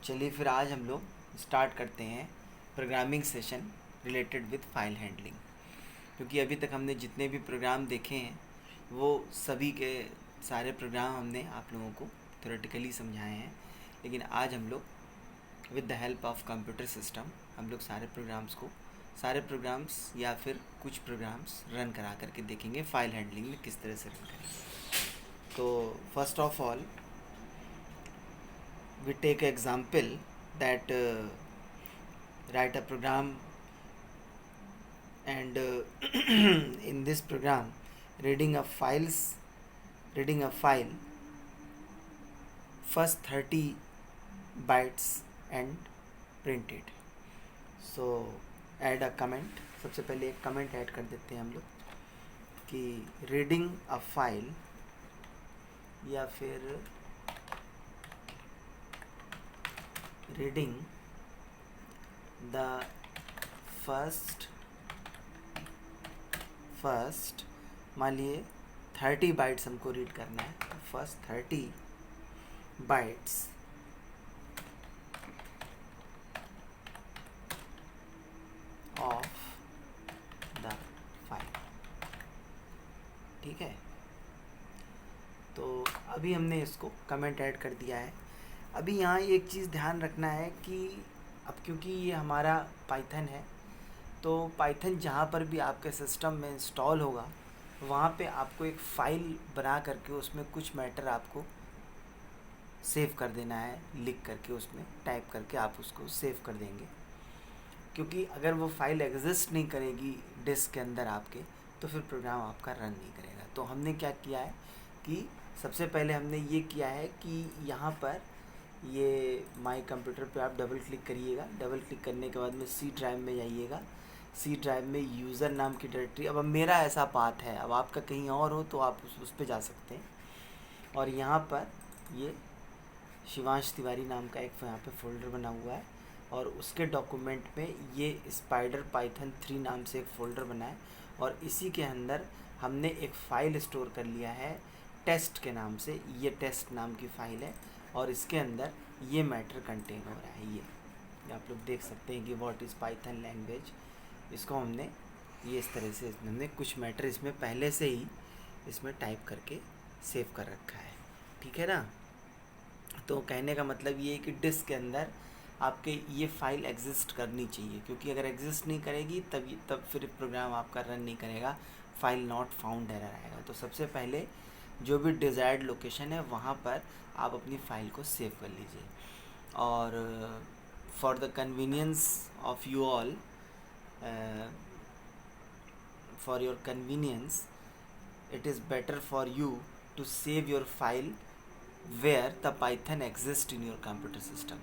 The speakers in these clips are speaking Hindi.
चलिए फिर आज हम लोग स्टार्ट करते हैं programming session related with file handling. क्योंकि अभी तक हमने जितने भी प्रोग्राम देखे हैं वो सभी के सारे प्रोग्राम हमने आप लोगों को थ्योरेटिकली समझाए हैं, लेकिन आज हम लोग with the help of computer system हम लोग सारे प्रोग्राम्स या फिर कुछ प्रोग्राम्स रन करा करके देखेंगे फाइल हैंडलिंग में किस तरह से रन करेंगे। तो first of all we take an example that write a program and in this program reading a file first 30 bytes and print it. So add a comment. सबसे पहले एक कमेंट ऐड कर देते हैं हम लोग कि रीडिंग अ फाइल या फिर reading the first मान लिए 30 बाइट्स हमको रीड करना है, first 30 bytes of the file. ठीक है, तो अभी हमने इसको कमेंट ऐड कर दिया है। अभी यहाँ एक चीज़ ध्यान रखना है कि अब क्योंकि ये हमारा पाइथन है, तो पाइथन जहाँ पर भी आपके सिस्टम में इंस्टॉल होगा वहाँ पे आपको एक फ़ाइल बना करके उसमें कुछ मैटर आपको सेव कर देना है, लिख करके उसमें टाइप करके आप उसको सेव कर देंगे। क्योंकि अगर वो फाइल एग्जिस्ट नहीं करेगी डिस्क के अंदर आपके, तो फिर प्रोग्राम आपका रन नहीं करेगा। तो हमने क्या किया है कि सबसे पहले हमने ये किया है कि यहाँ पर ये माई कंप्यूटर पे आप डबल क्लिक करिएगा। डबल क्लिक करने के बाद में सी ड्राइव में जाइएगा। सी ड्राइव में यूज़र नाम की डायरेक्टरी, अब मेरा ऐसा पाथ है, अब आपका कहीं और हो तो आप उस पर जा सकते हैं। और यहाँ पर ये शिवांश तिवारी नाम का एक यहाँ पे फोल्डर बना हुआ है और उसके डॉक्यूमेंट में ये स्पाइडर पाइथन 3 नाम से एक फ़ोल्डर बना है और इसी के अंदर हमने एक फ़ाइल स्टोर कर लिया है टेस्ट के नाम से। ये टेस्ट नाम की फ़ाइल है और इसके अंदर ये मैटर कंटेन हो रहा है। ये आप लोग देख सकते हैं कि व्हाट इज़ पाइथन लैंग्वेज। इसको हमने ये इस तरह से हमने कुछ मैटर इसमें पहले से ही इसमें टाइप करके सेव कर रखा है। ठीक है ना। तो कहने का मतलब ये है कि डिस्क के अंदर आपके ये फ़ाइल एग्जिस्ट करनी चाहिए, क्योंकि अगर एग्जिस्ट नहीं करेगी तब फिर प्रोग्राम आपका रन नहीं करेगा, फाइल नॉट फाउंड एरर आएगा। तो सबसे पहले जो भी डिज़ायर्ड लोकेशन है वहाँ पर आप अपनी फ़ाइल को सेव कर लीजिए। और for the convenience of you all, for your convenience it is better for you to save your file where the Python exist in your computer system.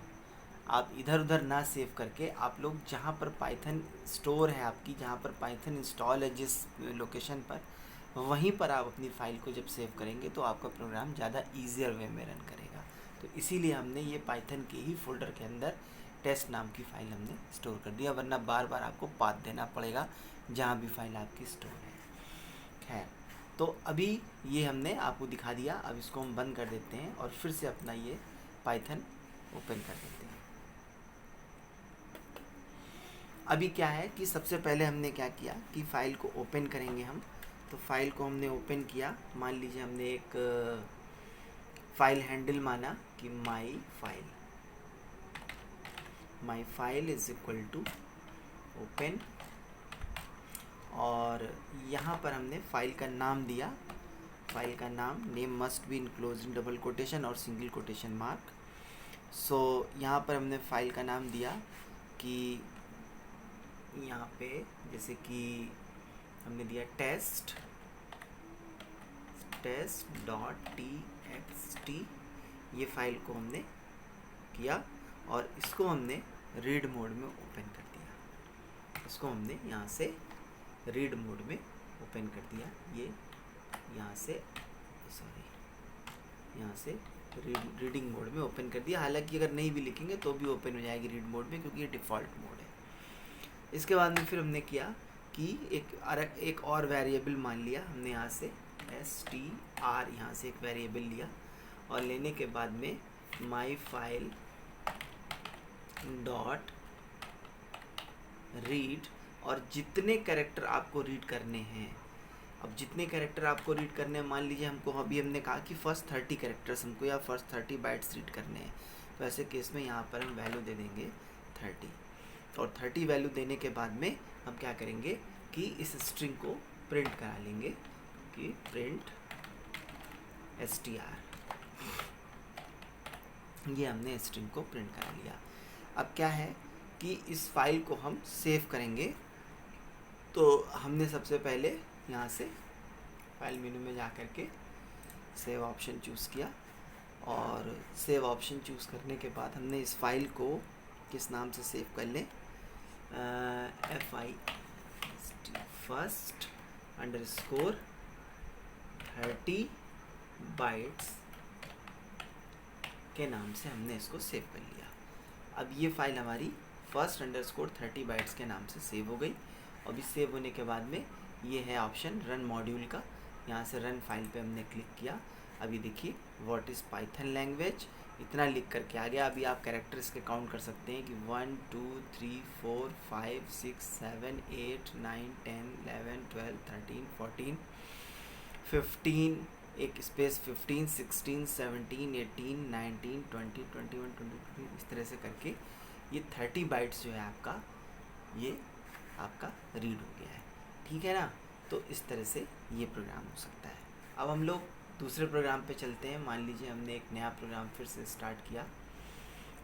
आप इधर उधर ना सेव करके आप लोग जहाँ पर पाइथन स्टोर है आपकी, जहाँ पर पाइथन इंस्टॉल है जिस लोकेशन पर, वहीं पर आप अपनी फ़ाइल को जब सेव करेंगे तो आपका प्रोग्राम ज़्यादा ईजियर वे में रन करेगा। तो इसीलिए हमने ये पाइथन के ही फोल्डर के अंदर टेस्ट नाम की फ़ाइल हमने स्टोर कर दिया, वरना बार बार आपको पाथ देना पड़ेगा जहाँ भी फाइल आपकी स्टोर है। खैर, तो अभी ये हमने आपको दिखा दिया। अब इसको हम बंद कर देते हैं और फिर से अपना ये पाइथन ओपन कर देते हैं। अभी क्या है कि सबसे पहले हमने क्या किया कि फ़ाइल को ओपन करेंगे हम। तो फाइल को हमने ओपन किया। मान लीजिए हमने एक फाइल हैंडल माना कि my file is equal to open, और यहाँ पर हमने फाइल का नाम दिया। फाइल का नाम name must be enclose in double quotation और सिंगल कोटेशन मार्क। सो यहाँ पर हमने फाइल का नाम दिया कि यहाँ पे जैसे कि हमने दिया टेस्ट डॉट txt। ये फाइल को हमने किया और इसको हमने रीड मोड में ओपन कर दिया। इसको हमने यहाँ से रीड मोड में ओपन कर दिया। ये यहाँ से रीडिंग मोड में ओपन कर दिया। हालांकि अगर नहीं भी लिखेंगे तो भी ओपन हो जाएगी रीड मोड में, क्योंकि ये डिफ़ॉल्ट मोड है। इसके बाद में फिर हमने किया कि एक और वेरिएबल मान लिया हमने यहाँ से str, यहाँ से एक वेरिएबल लिया और लेने के बाद में माई फाइल डॉट रीड, और जितने कैरेक्टर आपको रीड करने हैं, अब जितने कैरेक्टर आपको रीड करने हैं, मान लीजिए हमको अभी हमने कहा कि फर्स्ट 30 कैरेक्टर्स हमको या फर्स्ट 30 बाइट्स रीड करने हैं, तो ऐसे केस में यहाँ पर हम वैल्यू दे देंगे 30, और 30 वैल्यू देने के बाद में हम क्या करेंगे कि इस स्ट्रिंग को प्रिंट करा लेंगे कि प्रिंट str, ये हमने स्ट्रिंग को प्रिंट करा लिया। अब क्या है कि इस फाइल को हम सेव करेंगे, तो हमने सबसे पहले यहाँ से फाइल मेनू में जा कर के सेव ऑप्शन चूज़ किया, और सेव ऑप्शन चूज़ करने के बाद हमने इस फाइल को किस नाम से सेव कर लें, first _ 30 बाइट्स के नाम से हमने इसको सेव कर लिया। अब ये फाइल हमारी first _ 30 बाइट्स के नाम से सेव हो गई। अभी सेव होने के बाद में ये है ऑप्शन रन मॉड्यूल का, यहाँ से रन फाइल पे हमने क्लिक किया। अभी देखिए व्हाट इज़ पाइथन लैंग्वेज इतना लिख करके आ गया। अभी आप कैरेक्टर्स के काउंट कर सकते हैं कि 1 2 3 4 5 6 7 8 9 10 11 12 13 14 15, एक स्पेस 15 16 17 18 19 20 21 22, इस तरह से करके ये 30 बाइट्स जो है आपका, ये आपका रीड हो गया है। ठीक है ना, तो इस तरह से ये प्रोग्राम हो सकता है। अब हम लोग दूसरे प्रोग्राम पे चलते हैं। मान लीजिए हमने एक नया प्रोग्राम फिर से स्टार्ट किया,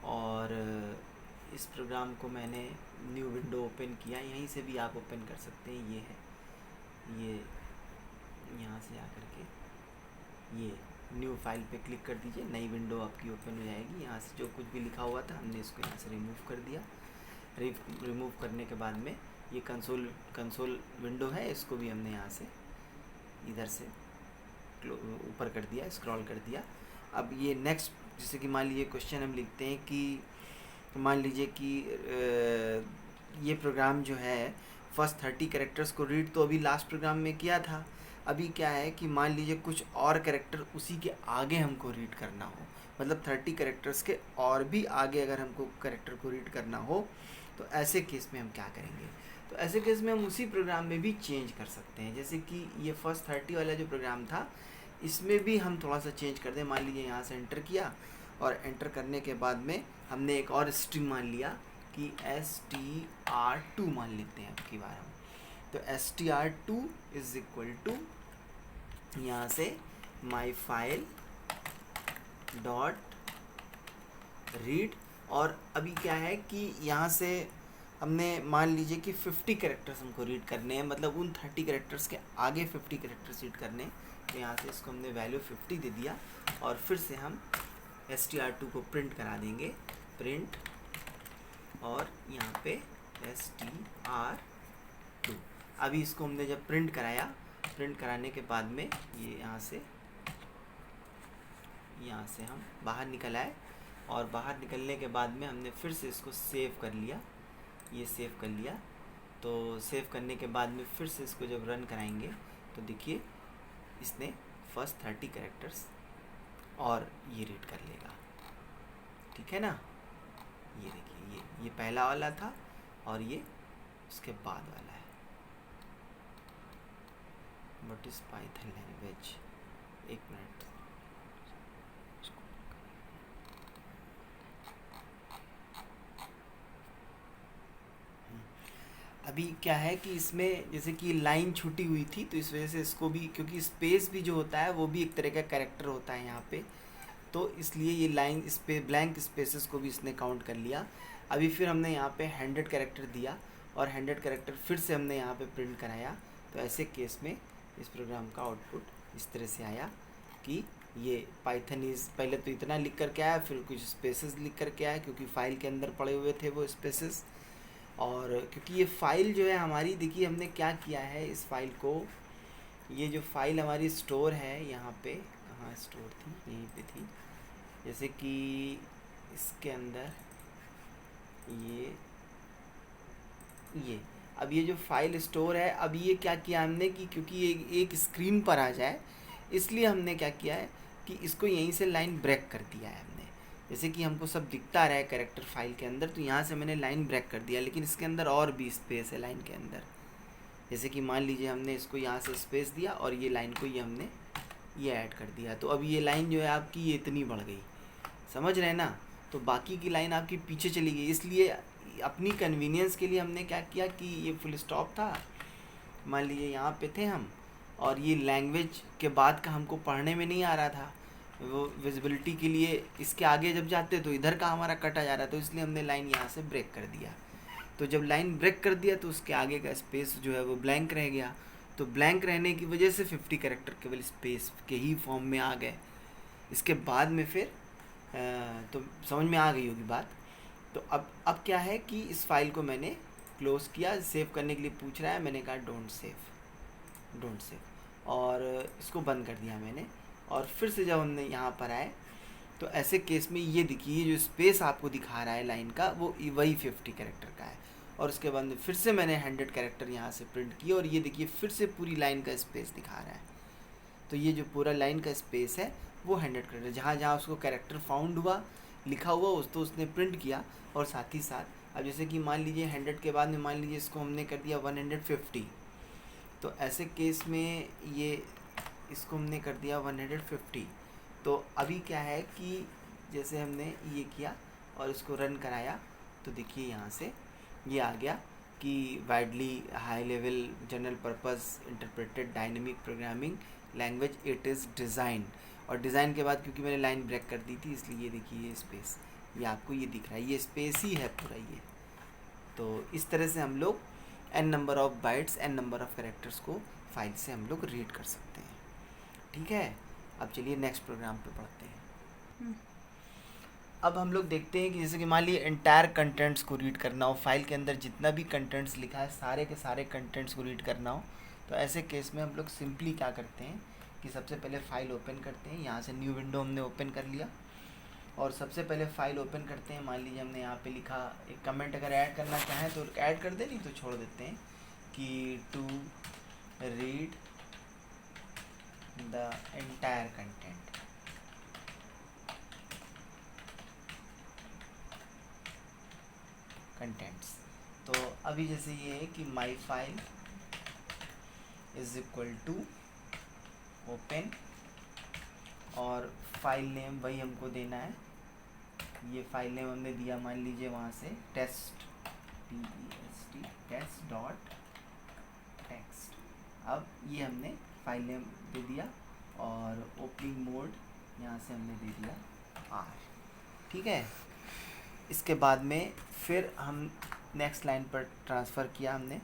और इस प्रोग्राम को मैंने न्यू विंडो ओपन किया, यहीं से भी आप ओपन कर सकते हैं। ये है, ये यहाँ से आकर के ये न्यू फाइल पे क्लिक कर दीजिए, नई विंडो आपकी ओपन हो जाएगी। यहाँ से जो कुछ भी लिखा हुआ था हमने इसको यहाँ से रिमूव कर दिया। रिमूव करने के बाद में ये कंसोल विंडो है, इसको भी हमने यहाँ से इधर से ऊपर कर दिया, स्क्रॉल कर दिया। अब ये नेक्स्ट, जैसे कि मान लीजिए क्वेश्चन हम लिखते हैं कि मान लीजिए कि ये प्रोग्राम जो है फर्स्ट 30 कैरेक्टर्स को रीड तो अभी लास्ट प्रोग्राम में किया था। अभी क्या है कि मान लीजिए कुछ और कैरेक्टर उसी के आगे हमको रीड करना हो, मतलब 30 कैरेक्टर्स के और भी आगे अगर हमको कैरेक्टर को रीड करना हो, तो ऐसे केस में हम क्या करेंगे, तो ऐसे केस में हम उसी प्रोग्राम में भी चेंज कर सकते हैं। जैसे कि ये फर्स्ट 30 वाला जो प्रोग्राम था, इसमें भी हम थोड़ा सा चेंज कर दें। मान लीजिए यहाँ से एंटर किया, और एंटर करने के बाद में हमने एक और स्ट्रिंग मान लिया कि str2 मान लेते हैं अब की बार हम। तो str2 इज इक्वल टू यहाँ से माई फाइल डॉट रीड, और अभी क्या है कि यहाँ से हमने मान लीजिए कि 50 कैरेक्टर्स हमको रीड करने हैं, मतलब उन 30 कैरेक्टर्स के आगे 50 कैरेक्टर्स रीड करने हैं। तो यहाँ से इसको हमने वैल्यू 50 दे दिया, और फिर से हम str2 को प्रिंट करा देंगे, प्रिंट, और यहाँ पे str2। अभी इसको हमने जब प्रिंट कराया, प्रिंट कराने के बाद में ये यहाँ से हम बाहर निकल आए, और बाहर निकलने के बाद में हमने फिर से इसको सेव कर लिया, ये सेव कर लिया। तो सेव करने के बाद में फिर से इसको जब रन कराएंगे, तो देखिए इसने फर्स्ट 30 कैरेक्टर्स और ये रीड कर लेगा। ठीक है ना, ये देखिए ये पहला वाला था, और ये उसके बाद वाला है। व्हाट इज पाइथन लैंग्वेज, एक मिनट, अभी क्या है कि इसमें जैसे कि लाइन छूटी हुई थी, तो इस वजह से इसको भी, क्योंकि स्पेस भी जो होता है वो भी एक तरह का कैरेक्टर होता है यहाँ पे, तो इसलिए ये लाइन ब्लैंक स्पेसेस को भी इसने काउंट कर लिया। अभी फिर हमने यहाँ पे 100 कैरेक्टर दिया, और 100 कैरेक्टर फिर से हमने यहाँ पे प्रिंट कराया। तो ऐसे केस में इस प्रोग्राम का आउटपुट इस तरह से आया कि ये पाइथन इज़, पहले तो इतना लिख करके आया, फिर कुछ स्पेसेस लिख करके आया, क्योंकि फाइल के अंदर पड़े हुए थे वो स्पेसेस। और क्योंकि ये फ़ाइल जो है हमारी, देखिए हमने क्या किया है इस फाइल को, ये जो फाइल हमारी स्टोर है यहाँ पे, कहाँ स्टोर थी, यहीं पे थी, जैसे कि इसके अंदर ये अब ये जो फाइल स्टोर है, अब ये क्या किया हमने कि क्योंकि ये एक स्क्रीन पर आ जाए, इसलिए हमने क्या किया है कि इसको यहीं से लाइन ब्रेक कर दिया है हमने। जैसे कि हमको सब दिखता रहा है कैरेक्टर फाइल के अंदर, तो यहाँ से मैंने लाइन ब्रेक कर दिया, लेकिन इसके अंदर और भी स्पेस है लाइन के अंदर। जैसे कि मान लीजिए हमने इसको यहाँ से स्पेस दिया और ये लाइन को ये हमने ये ऐड कर दिया, तो अब ये लाइन जो है आपकी ये इतनी बढ़ गई, समझ रहे हैं ना। तो बाकी की लाइन आपकी पीछे चली गई, इसलिए अपनी कन्वीनियंस के लिए हमने क्या किया कि ये फुल स्टॉप था, मान लीजिए यहाँ पे थे हम, और ये लैंग्वेज के बाद का हमको पढ़ने में नहीं आ रहा था, वो विजिबिलिटी के लिए इसके आगे जब जाते तो इधर का हमारा कटा जा रहा था, तो इसलिए हमने लाइन यहाँ से ब्रेक कर दिया। तो जब लाइन ब्रेक कर दिया तो उसके आगे का स्पेस जो है वो ब्लैंक रह गया, तो ब्लैंक रहने की वजह से 50 कैरेक्टर केवल स्पेस के ही फॉर्म में आ गए। इसके बाद में फिर तो समझ में आ गई होगी बात। तो अब क्या है कि इस फाइल को मैंने क्लोज़ किया, सेव करने के लिए पूछ रहा है, मैंने कहा डोंट सेव, और इसको बंद कर दिया मैंने। और फिर से जब हमने यहाँ पर आए तो ऐसे केस में ये देखिए जो स्पेस आपको दिखा रहा है लाइन का वो वही 50 कैरेक्टर का है, और उसके बाद फिर से मैंने 100 कैरेक्टर यहाँ से प्रिंट किए, और ये देखिए फिर से पूरी लाइन का स्पेस दिखा रहा है। तो ये जो पूरा लाइन का स्पेस है वो 100 कैरेक्टर, जहाँ जहाँ उसको कैरेक्टर फाउंड हुआ लिखा हुआ उस तो उसने प्रिंट किया, और साथ ही साथ अब जैसे कि मान लीजिए 100 के बाद में मान लीजिए इसको हमने कर दिया 150, तो ऐसे केस में ये इसको हमने कर दिया 150। तो अभी क्या है कि जैसे हमने ये किया और इसको रन कराया, तो देखिए यहाँ से ये आ गया कि widely high level general purpose interpreted dynamic programming language it is design, और डिज़ाइन के बाद क्योंकि मैंने लाइन ब्रेक कर दी थी इसलिए ये देखिए ये स्पेस ये आपको ये दिख रहा है, ये स्पेस ही है पूरा ये। तो इस तरह से हम लोग n number of bytes n number of characters को फाइल से हम लोग रीड कर सकते हैं। ठीक है, अब चलिए नेक्स्ट प्रोग्राम पे पढ़ते हैं। अब हम लोग देखते हैं कि जैसे कि मान लीजिए एंटायर कंटेंट्स को रीड करना हो, फाइल के अंदर जितना भी कंटेंट्स लिखा है सारे के सारे कंटेंट्स को रीड करना हो, तो ऐसे केस में हम लोग सिंपली क्या करते हैं कि सबसे पहले फ़ाइल ओपन करते हैं। यहाँ से न्यू विंडो हमने ओपन कर लिया, और सबसे पहले फ़ाइल ओपन करते हैं। मान लीजिए हमने यहाँ पे लिखा एक कमेंट अगर ऐड करना चाहें तो ऐड कर दें, नहीं तो छोड़ देते हैं कि to read the entire content. Contents तो अभी जैसे ये है कि my file is equal to open, और फाइल नेम वही हमको देना है, ये फाइल नेम हमने दिया मान लीजिए वहाँ से टेस्ट टेस्ट डॉट टेक्स्ट। अब ये हमने फाइल नेम दे दिया, और ओपनिंग मोड यहाँ से हमने दे दिया R। ठीक है, इसके बाद में फिर हम नेक्स्ट लाइन पर ट्रांसफ़र किया हमने,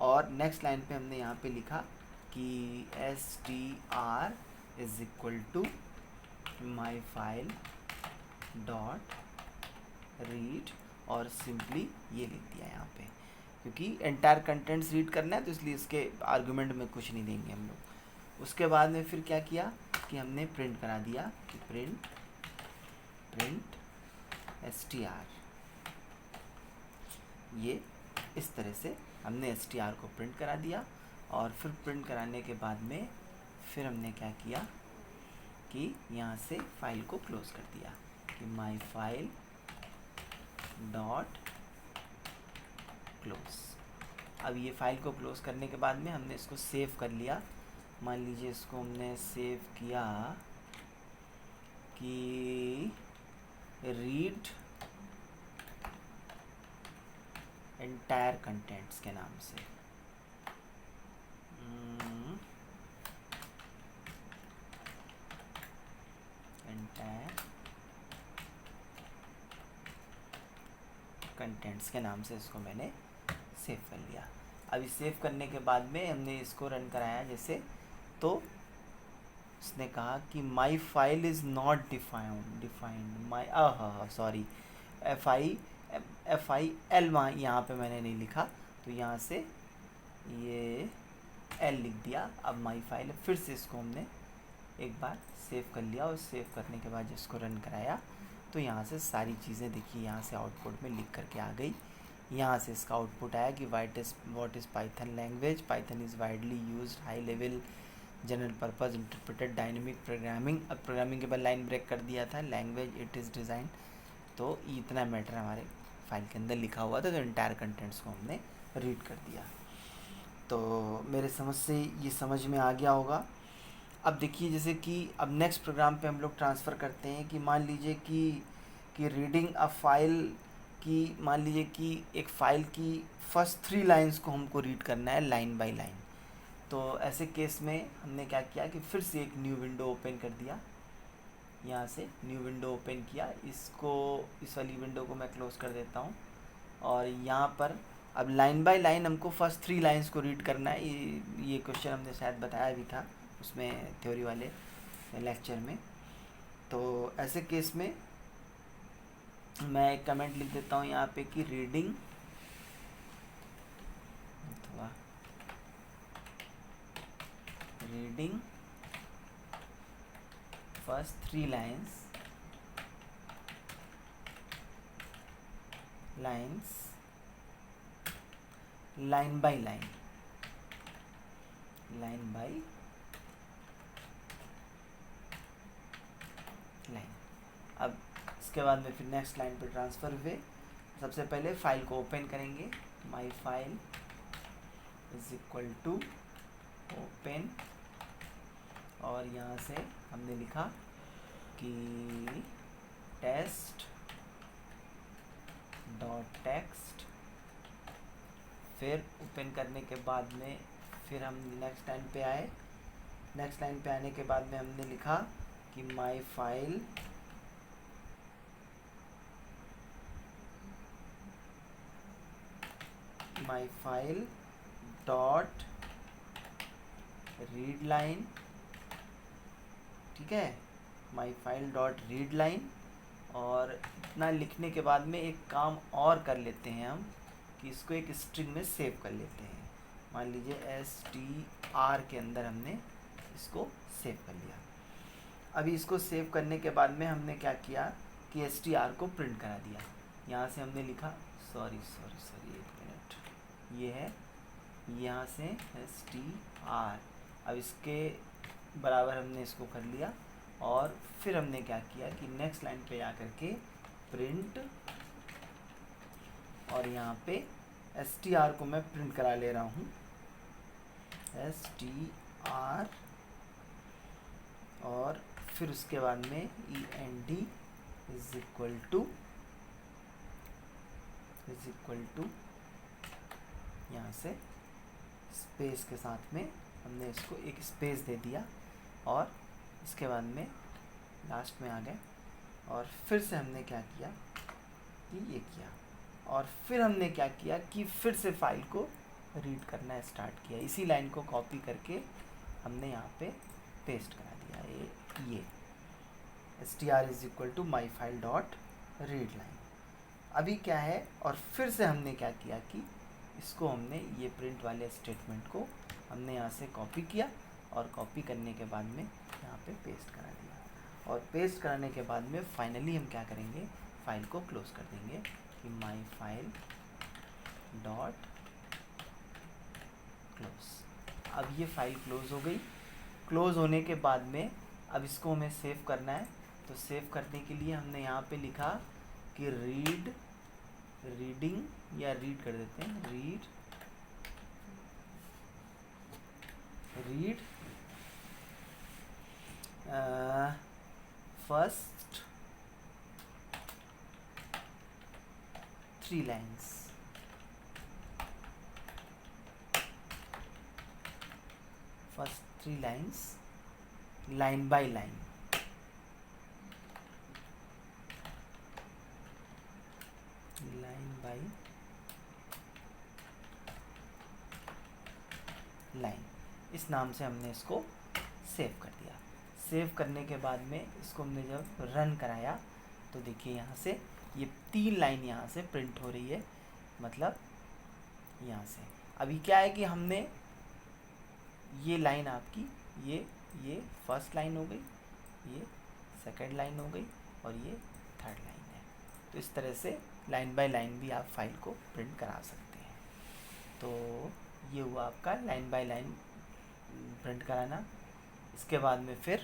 और नेक्स्ट लाइन पे हमने यहाँ पे लिखा कि str is equal to my file dot read, और सिंपली ये लिख दिया यहाँ पे, क्योंकि एंटायर कंटेंट्स रीड करना है तो इसलिए इसके आर्गुमेंट में कुछ नहीं देंगे हम लोग। उसके बाद में फिर क्या किया कि हमने प्रिंट करा दिया कि प्रिंट str, ये इस तरह से हमने str को प्रिंट करा दिया। और फिर प्रिंट कराने के बाद में फिर हमने क्या किया कि यहाँ से फाइल को क्लोज़ कर दिया कि माई फाइल डॉट क्लोज। अब ये फाइल को क्लोज़ करने के बाद में हमने इसको सेव कर लिया। मान लीजिए इसको हमने सेव किया कि रीड एंटायर कंटेंट्स के नाम से। एंटायर कंटेंट्स के नाम से इसको मैंने सेव कर लिया। अभी सेव करने के बाद में हमने इसको रन कराया जैसे, तो इसने कहा कि my file is not defined my sorry FIL यहाँ पे मैंने नहीं लिखा, तो यहाँ से ये L लिख दिया। अब माई फाइल फिर से इसको हमने एक बार सेव कर लिया, और सेव करने के बाद जिसको रन कराया तो यहाँ से सारी चीज़ें देखिए यहाँ से आउटपुट में लिख करके आ गई। यहाँ से इसका आउटपुट आया कि what is Python language, Python is widely used high level general purpose interpreted dynamic programming. अब प्रोग्रामिंग के बाद लाइन ब्रेक कर दिया था, लैंग्वेज इट इज़ डिज़ाइन। तो इतना मैटर हमारे फाइल के अंदर लिखा हुआ था, तो इंटायर कंटेंट्स को हमने रीड कर दिया। तो मेरे समझ से ये समझ में आ गया होगा। अब देखिए जैसे कि अब नेक्स्ट प्रोग्राम पे हम लोग ट्रांसफ़र करते हैं कि मान लीजिए कि रीडिंग अ फाइल की, मान लीजिए कि एक फ़ाइल की फर्स्ट 3 लाइंस को हमको रीड करना है लाइन बाय लाइन। तो ऐसे केस में हमने क्या किया कि फिर से एक न्यू विंडो ओपन कर दिया। यहाँ से न्यू विंडो ओपन किया, इसको, इस वाली विंडो को मैं क्लोज़ कर देता हूँ। और यहाँ पर अब लाइन बाय लाइन हमको फर्स्ट 3 लाइंस को रीड करना है। ये क्वेश्चन हमने शायद बताया भी था उसमें थ्योरी वाले लेक्चर में। तो ऐसे केस में मैं एक कमेंट लिख देता हूँ यहाँ पे कि रीडिंग अथवा reading first 3 lines line by line अब इसके बाद में फिर नेक्स्ट लाइन पे ट्रांसफ़र हुए। सबसे पहले फाइल को ओपन करेंगे, my file is equal to open, और यहाँ से हमने लिखा कि टेस्ट डॉट टेक्स्ट। फिर ओपन करने के बाद में फिर हम नेक्स्ट लाइन पे आए। नेक्स्ट लाइन पे आने के बाद में हमने लिखा कि my file dot read line. ठीक है, माई फाइल डॉट रीड लाइन। और इतना लिखने के बाद में एक काम और कर लेते हैं हम कि इसको एक स्ट्रिंग में सेव कर लेते हैं। मान लीजिए str के अंदर हमने इसको सेव कर लिया। अभी इसको सेव करने के बाद में हमने क्या किया कि str को प्रिंट करा दिया। यहाँ से हमने लिखा, सॉरी एक मिनट, ये है, यहाँ से str, अब इसके बराबर हमने इसको कर लिया। और फिर हमने क्या किया कि नेक्स्ट लाइन पे आकर के प्रिंट, और यहाँ पे str को मैं प्रिंट करा ले रहा हूँ, str, और फिर उसके बाद में end इज इक्वल टू यहाँ से स्पेस के साथ में हमने इसको एक स्पेस दे दिया, और इसके बाद में लास्ट में आ गए। और फिर से हमने क्या किया कि ये किया, और फिर हमने क्या किया कि फिर से फाइल को रीड करना स्टार्ट किया। इसी लाइन को कॉपी करके हमने यहाँ पे पेस्ट करा दिया, ये str is equal to my file dot read line. अभी क्या है, और फिर से हमने क्या किया कि इसको हमने, ये प्रिंट वाले स्टेटमेंट को हमने यहाँ से कॉपी किया, और कॉपी करने के बाद में यहाँ पे पेस्ट करा दिया। और पेस्ट कराने के बाद में फाइनली हम क्या करेंगे, फाइल को क्लोज कर देंगे कि माई फाइल डॉट क्लोज। अब ये फाइल क्लोज हो गई। क्लोज होने के बाद में अब इसको हमें सेव करना है। तो सेव करने के लिए हमने यहाँ पे लिखा कि रीडिंग, या रीड कर देते हैं, read first 3 lines. First 3 lines line by line. Line, इस नाम से हमने इसको सेव कर दिया। सेव करने के बाद में इसको हमने जब रन कराया तो देखिए यहाँ से ये 3 लाइन यहाँ से प्रिंट हो रही है, मतलब यहाँ से। अभी क्या है कि हमने ये लाइन आपकी, ये फर्स्ट लाइन हो गई, ये सेकंड लाइन हो गई, और ये थर्ड लाइन है। तो इस तरह से लाइन बाय लाइन भी आप फाइल को प्रिंट करा सकते हैं। तो ये हुआ आपका लाइन बाय लाइन प्रिंट कराना। इसके बाद में फिर